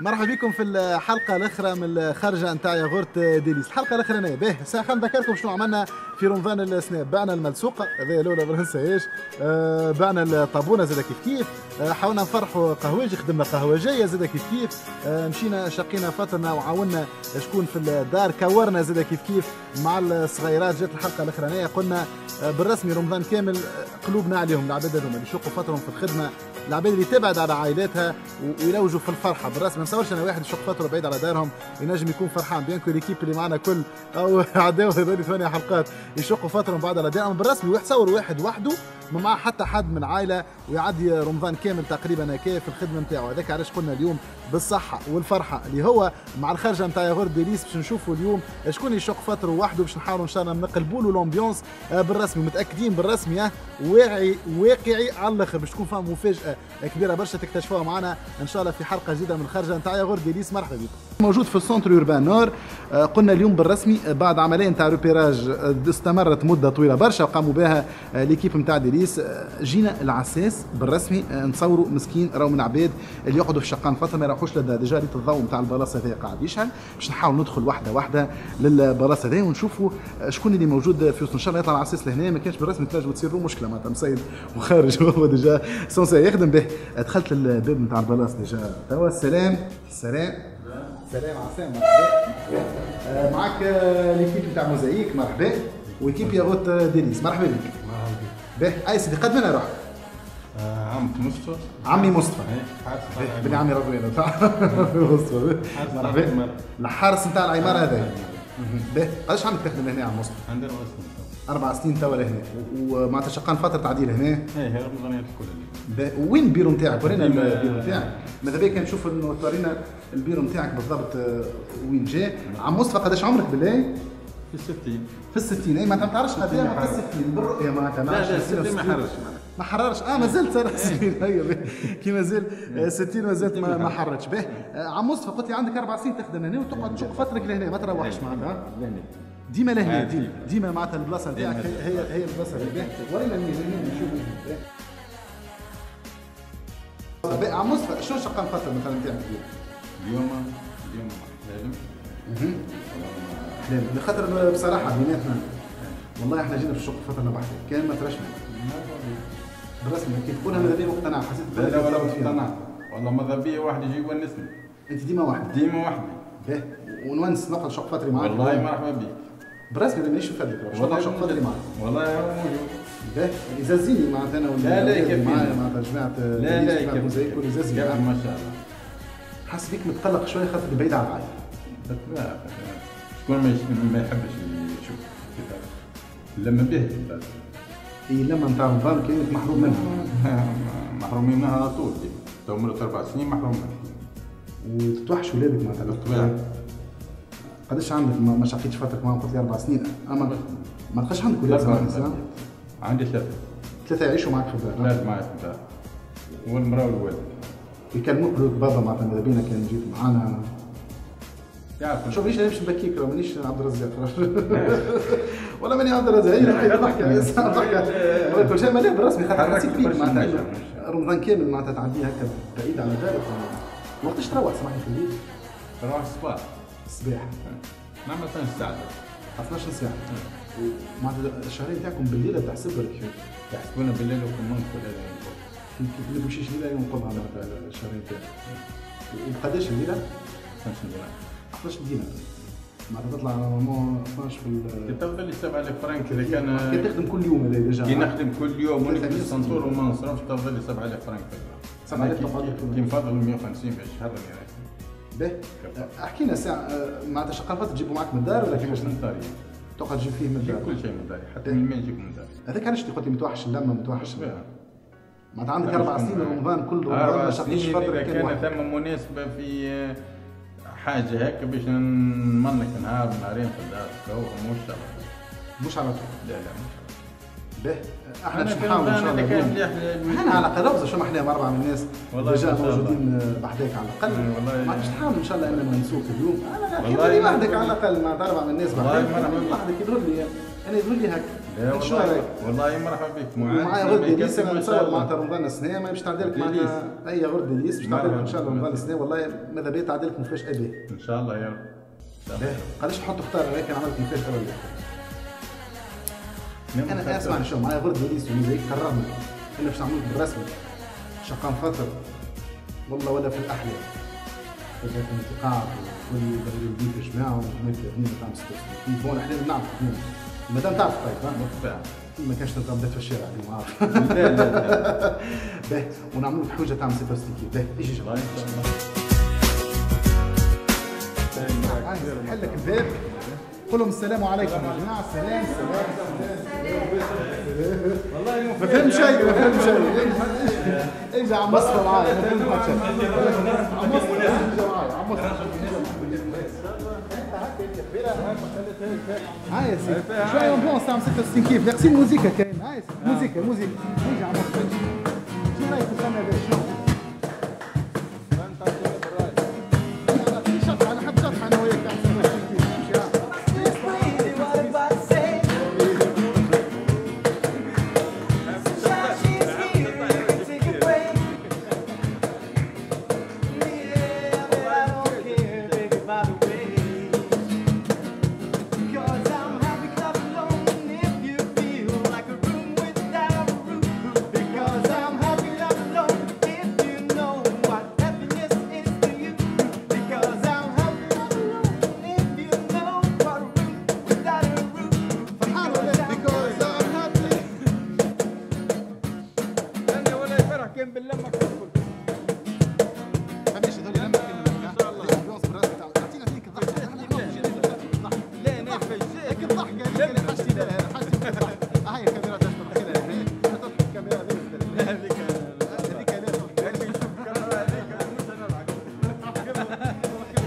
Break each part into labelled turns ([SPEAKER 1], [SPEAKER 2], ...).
[SPEAKER 1] مرحبا بكم في الحلقه الاخرى من الخرجه نتاع ياغورت ديليس. الحلقه الاخرانيه باهي خلينا نذكركم شنو عملنا في رمضان السناب. بعنا الملسوقه هذه الاولى ما ننساهاش، بعنا الطابونه زاد كيف كيف، حاولنا نفرحوا قهوجي، خدمنا قهوجيه زاد كيف كيف، مشينا شقينا فطرنا وعاوننا شكون في الدار، كورنا زاد كيف كيف مع الصغيرات. جات الحلقه الاخرانيه قلنا بالرسمي رمضان كامل قلوبنا عليهم، العباد هذوما اللي يشقوا فترهم في الخدمه، العباد اللي تبعد على عائلاتها ويلوجوا في الفرحه. بالرسمي ما نصورش انا واحد يشق فتره بعيد على دارهم ينجم يكون فرحان، بيان كو ليكيب اللي معنا كل او عداو هذول 8 حلقات يشقوا فتره من بعد على دارهم. بالرسمي يصور واحد وحده ما معاه حتى حد من عائله ويعدي رمضان كامل تقريبا هكا في الخدمه نتاعو. هذاك علاش قلنا اليوم بالصحه والفرحه اللي هو مع الخرجه نتاع ياغورت ديليس باش نشوفوا اليوم شكون يشق فتره وحده، باش نحاولوا ان شاء الله نقلبوا له لومبيونس بالرسمي. متاكدين بالرسمي واقعي على الاخر، باش تكون فيها مفاجاه كبيره برشا تكتشفوها معنا ان شاء الله في حلقه جديده من الخرجه نتاع ياغورت ديليس. مرحبا بكم. موجود في السنتر اوربان نور. قلنا اليوم بالرسمي بعد عمليه نتاع روبيراج استمرت مده طويله برشا وقاموا بها ليكيب نتاع ديليس، جينا العساس بالرسمي نصوروا مسكين راهو من عباد اللي يقعدوا في شقان فتره ما يروحوش للدار. ديجا ريت الضوء نتاع البلاصه هذا قاعد يشعل، باش نحاول ندخل واحده واحده للبلاصه هذه ونشوفوا شكون اللي موجود في وسط. ان شاء الله يطلع العساس لهنا، ما كانش بالرسمي تنجم تصير له مشكله معناتها مسيد وخارج هو ديجا سونسي يخدم به. دخلت الباب نتاع البلاصه ديجا توا. السلام السلام سلام عسام. مرحبا معك ليكيب نتاع موزايك. مرحبا ويكيب ياغورت ديليس. مرحبا بك. مرحبا بك. اي سيدي قد من روحك؟
[SPEAKER 2] عمي مصطفى.
[SPEAKER 1] عمي مصطفى. بني عمي رضوان تاع مصطفى. مرحبا. الحارس نتاع العماره هذا. باهي قداش عندك تخدم هنا يا عم مصطفى؟
[SPEAKER 2] عندي
[SPEAKER 1] 4 سنين توا لهنا، ومعناتها شقان فتره تعديل هنا.
[SPEAKER 2] ايه رمضانيات الكل.
[SPEAKER 1] وين البيرو نتاعك؟ ورينا البيرو نتاعك. ماذا بيك نشوف انه تورينا البيرو نتاعك بالضبط وين جاء. عم مصطفى قداش عمرك بالله؟
[SPEAKER 2] في 60.
[SPEAKER 1] في الستين. اي معناتها ما تعرفش قداش في الستين بالرؤيه معناتها.
[SPEAKER 2] لا 60 ما حرش
[SPEAKER 1] ما حررش. ما زلت 60 هي كي مازال 60 ما زلت ما حرتش به. عم مصطفى قلت لي عندك 4 سنين تخدم هنا وتقعد تشق فترك لهنا ما تروحش معناتها. ديما لهنا ديما معناتها البلاصه نتاعك هي البلاصه اللي باهته. ورينا نشوفوا عم مصطفى شنو شقان فتره مثلا نتاعك
[SPEAKER 2] اليوم
[SPEAKER 1] احلام لخاطر بصراحه بيناتنا والله احنا جينا في الشق فتره بحث كان ما ترشنا بالرسمي كي تقولها ماذا بيا مقتنع حسيت
[SPEAKER 2] لا ولا مقتنع والله ماذا بيا واحد يجي يونسني.
[SPEAKER 1] انت ديما واحد؟
[SPEAKER 2] ديما وحدي.
[SPEAKER 1] باهي ونونس نقعد شق فتري معاك.
[SPEAKER 2] والله مرحبا بك.
[SPEAKER 1] بالرسمي مانيش نفدك والله شق فتري معاك.
[SPEAKER 2] والله هو موجود.
[SPEAKER 1] باهي يزازيني معناتها انا
[SPEAKER 2] لا يكفيني
[SPEAKER 1] معايا معناتها جماعه
[SPEAKER 2] لا
[SPEAKER 1] يكفيني زي كل يزازيني
[SPEAKER 2] ما شاء الله.
[SPEAKER 1] حاسس بيك متقلق شويه خاطر بعيد عن العائله.
[SPEAKER 2] لا شكون ما يحبش يشوف كذا لما به
[SPEAKER 1] اي لما نتاع رمضان كانت محروم منها.
[SPEAKER 2] محرومين منها على طول. تو مرت 4 سنين محروم منها.
[SPEAKER 1] وتتوحش ولادك معناتها
[SPEAKER 2] بالطبيعه.
[SPEAKER 1] قداش عندك ما شقيتش فترك معاهم؟ قلت لي 4 سنين. اما ما تبقاش عندك ولاد زمان؟
[SPEAKER 2] عندي
[SPEAKER 1] 3 يعيشوا معك في الدار؟
[SPEAKER 2] لا معي في الدار والمراه والولد.
[SPEAKER 1] يكلموك بابا معناتها ماذا بينا كان جيت معانا؟
[SPEAKER 2] يعرف
[SPEAKER 1] شوف ليش نمشي نبكيك راه مانيش عبد الرزاق ولا ماني عبد الرزاق. هي ضحكه كل شيء مليح بالرسمي خاطر حسيت بيك معناتها رمضان كامل معناتها تعديه هكا بعيد على دارك. وقتاش تروح سامحني في الليل؟
[SPEAKER 2] نروح الصباح.
[SPEAKER 1] الصباح
[SPEAKER 2] نعمل 12 ساعه.
[SPEAKER 1] 12 ساعه. معناتها الشهرين تاعكم بالليل تحسب لك
[SPEAKER 2] يحسبونا بالليل وكمان كل هذا
[SPEAKER 1] كيف اللي بوشيش ليله ينقضها معناتها الشهرين تاعك. وبقداش الليله؟
[SPEAKER 2] 12 دينار.
[SPEAKER 1] 12 دينار معناتها تطلع نورمالمون 12 في
[SPEAKER 2] تفضل لي 7000 فرنك اذا كان
[SPEAKER 1] كي تخدم كل يوم هذا ديجا.
[SPEAKER 2] كي نخدم كل يوم ونلبس السنتور وما نصرفش تفضل لي 7000 فرنك في الشهر.
[SPEAKER 1] 7000 تقعد
[SPEAKER 2] كي نفضل 150 في الشهر.
[SPEAKER 1] باهي احكي لنا ساعه معناتها شقافات تجيبوا معك من الدار ولا كيفاش؟
[SPEAKER 2] من الدار
[SPEAKER 1] تقعد تجيب فيه من الدار؟
[SPEAKER 2] كل شيء من الدار حتى من الماء نجيب من الدار.
[SPEAKER 1] هذاك علاش قلت لي متوحش اللمه متوحش معناتها عندك 4 سنين رمضان كل رمضان ما شقيتش فتره
[SPEAKER 2] كان ثم مناسبه في حاجه هيك باش نمنك نهار نهارين في الدار
[SPEAKER 1] مش على طول.
[SPEAKER 2] لا مش
[SPEAKER 1] باهي احنا باش نحاول ان شاء الله. احنا على الاقل شو ما احنا 4 من الناس ديجا موجودين بحداك على الاقل. ما باش نحاول ان شاء الله اننا نسوق اليوم. انا والله بحدك على الاقل مع 4 من الناس بحدك يظهر لي انا يظهر لي هكا.
[SPEAKER 2] والله مرحبا بك.
[SPEAKER 1] معايا غرد ديليس، انا نتصور معناتها رمضان السنه ما باش تعدي لك معناتها اي غرد ديليس باش تعدي لك ان شاء الله رمضان السنه. والله ماذا بيا تعدي لك مفاجاه به
[SPEAKER 2] ان شاء الله يا رب.
[SPEAKER 1] قالش نحط اختار انا كان عملت مفاجاه ولا انا اسمع شو معايا غرد ديليس ومزيك كرمنا انا باش نعمل بالرسمي شقام فطر والله ولا في الاحلام في الانتقاد واللي يدير في جماعه ونعمل في اثنين تاع 66 بون احنا نعرف مادام تعرف طيب بالطبع ما كانش تلقى بدات في الشارع ما عارف. لا لا باهي ونعملوا في حوجه تاع 66 باهي اجي جا نحل لك الباب قول لهم السلام عليكم يا جماعه. السلام والله ما فهمت شيء ما فهمت شيء. اجي عم مصطفى معايا ما فهمت شيء. عم مصطفى اجي معايا عم مصطفى هاي يا سيدي شويه امبونس تاع 66 كيف ناقصين الموزيكا كاين. هاي موزيكا اجي عم مصطفى شنو رايك نسمع هذا شنو؟ انا حاب شطحه انا وياك تاع 66 كيف نمشي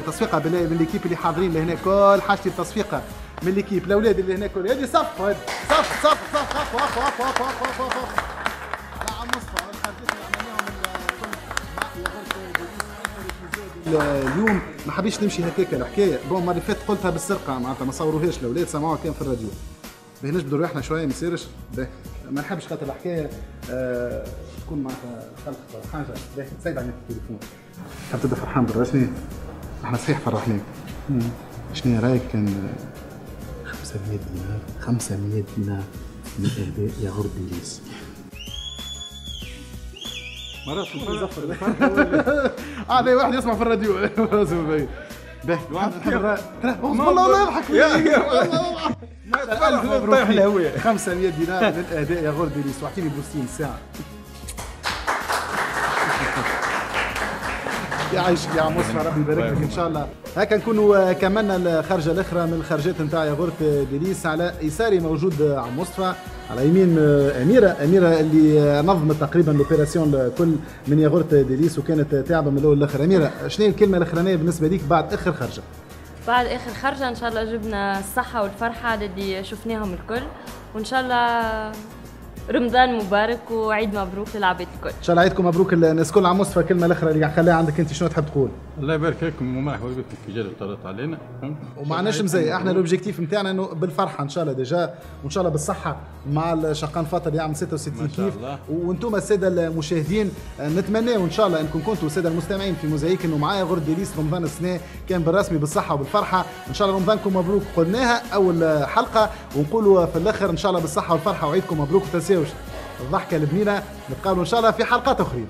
[SPEAKER 1] تصفيقه من ليكيب اللي حاضرين لهنا كل حاجتي التصفيقه من ليكيب الاولاد اللي هنا كل هذه صف صف صف صف صف صف لا عم مصطفى الخرجات اللي عملناهم اليوم ما حبيتش نمشي هكاك الحكايه بون المره اللي فاتت قلتها بالسرقه معناتها ما صوروهاش الاولاد سمعوها كان في الراديو باهي نجبدوا رواحنا شويه ما يصيرش باهي ما نحبش خاطر الحكايه تكون معناتها خلق حاجه باهي تسيد عليك التليفون حاب تبدا فرحان بالرسمي احنا صحيح فرحناك. شنو رايك كان 500 دينار 500 دينار من اهداء يا غرد ديليس مرات هذا واحد يسمع في الراديو باهي والله يضحك طيح الهويه 500 دينار من اهداء يا غرد ديليس واعطيني بوستين ساعه يعيش يا مصطفى ربي يبارك لك ان شاء الله. هكا نكونوا كملنا الخرجه الاخرى من الخرجات نتاع يا غرد ديليس. على يساري موجود عم مصطفى، على يمين اميره اللي نظمت تقريبا لوبيراسيون الكل من يا غرد ديليس وكانت تعبه من الاول للاخر. اميره شنو هي الكلمه الاخرانيه بالنسبه ليك بعد اخر خرجه؟
[SPEAKER 3] بعد اخر خرجه ان شاء الله جبنا الصحه والفرحه اللي شفناهم الكل وان شاء الله رمضان مبارك وعيد مبروك للعباد الكل.
[SPEAKER 1] ان شاء الله عيدكم مبروك الناس الكل. عم مصطفى الكلمه الاخرى اللي خليها عندك انت شنو تحب تقول؟
[SPEAKER 2] الله يبارك فيكم ومرحبا بكم في جاله طرت علينا
[SPEAKER 1] ومعناش مزي احنا الاوبجيكتيف نتاعنا انه بالفرحه ان شاء الله ديجا وان شاء الله بالصحه مع الشقان فاطر اللي يعمل 66 كيف وانتم الساده المشاهدين نتمناو ان شاء الله انكم كنتوا الساده المستمعين في موزايك انه معايا غرد ديليس رمضان السنه كان بالرسمي بالصحه وبالفرحه. ان شاء الله رمضانكم مبروك قلناها اول حلقه ونقولوا في الاخر ان شاء الله بالصحه والفرحه وعيدكم مبروك. ما تنساوش الضحكه البنينه. نتقابلوا ان شاء الله في حلقات اخرين.